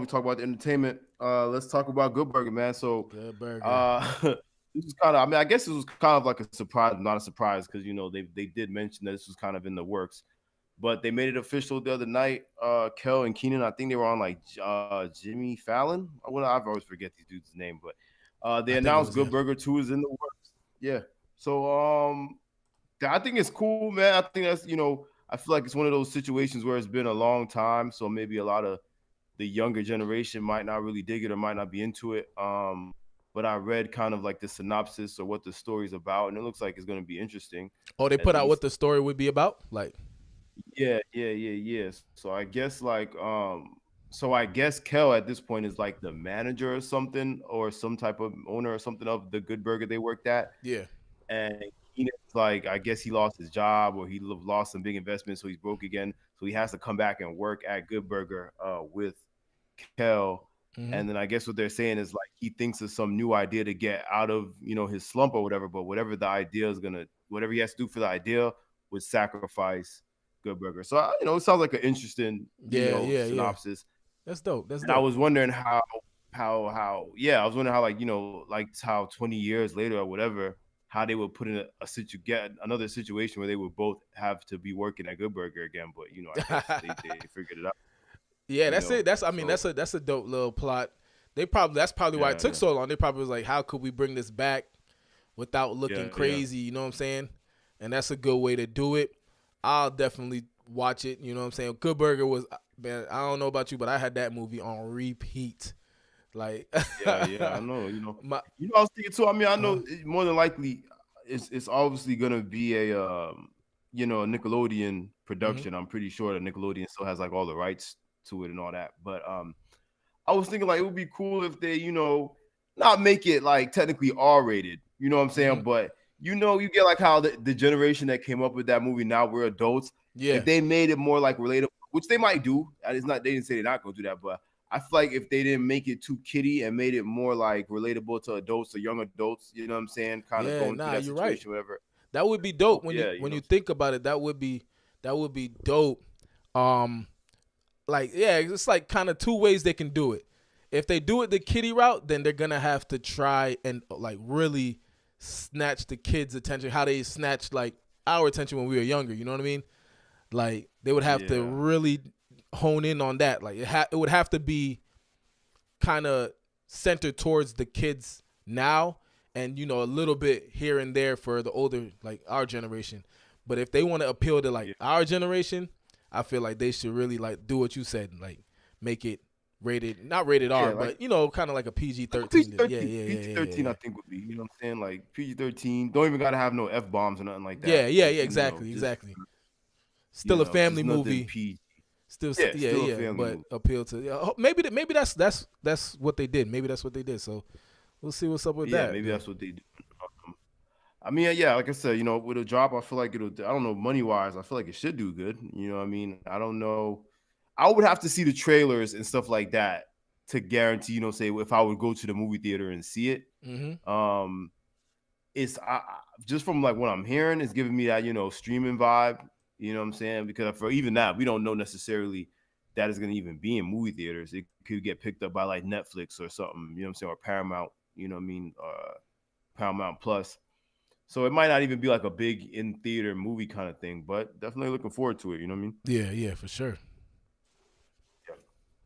we talk about the entertainment. Let's talk about Good Burger, man. So, Good burger. uh, this was kind of. I mean, I guess this was kind of like a surprise, not a surprise, because they did mention that this was kind of in the works, but they made it official the other night. Kel and Keenan, I think they were on like Jimmy Fallon. I've always forget these dudes' name, but they I think it announced was him. Good Burger 2 is in the works. Yeah. So I think it's cool, man. I think that's I feel like it's one of those situations where it's been a long time, so maybe a lot of the younger generation might not really dig it or might not be into it. But I read kind of like the synopsis or what the story's about, and it looks like it's going to be interesting, Oh, they at put out what least. the story would be about? Like, Yeah, yeah, yeah, yeah. So I guess so I guess Kel at this point is like the manager or something, or some type of owner or something of the Good Burger they worked at, yeah. and Keenan's like, I guess he lost his job or he lost some big investment, so he's broke again. So he has to come back and work at Good Burger with Kel. And Hmm. then I guess what they're saying is like he thinks of some new idea to get out of his slump or whatever. But whatever he has to do for the idea would sacrifice Good Burger. So it sounds like an interesting Yeah, yeah, yeah. synopsis. That's dope. That's And I dope. was wondering how yeah, I was wondering how like how 20 years later or whatever, how they would put in get another situation where they would both have to be working at Good Burger again. But I guess they figured it out. Yeah, that's it. That's I mean So that's a dope little plot. That's probably why it yeah, took so long. They probably was like, how could we bring this back without looking yeah, yeah. crazy? You know what I'm saying? And that's a good way to do it. I'll definitely watch it. You know what I'm saying? Good Burger was, man. I don't know about you, but I had that movie on repeat. Like, Yeah. I know. my, I was thinking too. I mean, I uh, know more than likely it's obviously gonna be a Nickelodeon hmm production. I'm pretty sure that Nickelodeon still has like all the rights to it and all that. But I was thinking like it would be cool if they, not make it like technically R rated. You know what I'm hmm saying? But you get like how the generation that came up with that movie now we're adults. yeah, If they made it more like relatable, which they might do, and it's not they didn't say they're not gonna do that, but I feel like if they didn't make it too kiddie and made it more like relatable to adults or young adults, you know what I'm saying, kind of yeah. going through Nah, that you're right. situation, whatever. That would be dope when Yeah, you think about it. That would be dope. Um, like yeah, it's like kind of two ways they can do it. If they do it the kiddie route, then they're gonna have to try and like really snatch the kids' attention, how they snatched like our attention when we were younger. You know what I mean? Like they would have to yeah, really hone in on that. Like it would have to be kind of centered towards the kids now, and a little bit here and there for the older like our generation. But if they want to appeal to like yeah, our generation, I feel like they should really like do what you said, like make it rated, not rated yeah. R, but kind of like a PG Like a 13. Yeah, 13, yeah, yeah, PG yeah, yeah, 13, I yeah. think would be. You know what I'm saying? Like PG-13, don't even gotta have no f bombs or nothing like Yeah, that. yeah, yeah, Just exactly, just exactly. Still a family just nothing movie. PG. Still, Yeah, yeah, still a yeah, family but movie. appeal to maybe that's what they did. Maybe that's what they did. So we'll see what's up with Yeah, that. maybe Yeah. that's what they do. Um, I mean, yeah, like I said, with a drop, I feel like it'll. I don't know, money wise, I feel like it should do good. You know what I mean? I don't know. I would have to see the trailers and stuff like that to guarantee. Say if I would go to the movie theater and see it. Mm-hmm. Um, just from like what I'm hearing, it's giving me that streaming vibe. You know what I'm saying? Because for even that, we don't know necessarily that is going to even be in movie theaters. It could get picked up by like Netflix or something. You know what I'm saying? Or Paramount. You know what I mean? Paramount Plus. So it might not even be like a big in theater movie kind of thing, but definitely looking forward to it. You know what I mean? Yeah, yeah, for sure.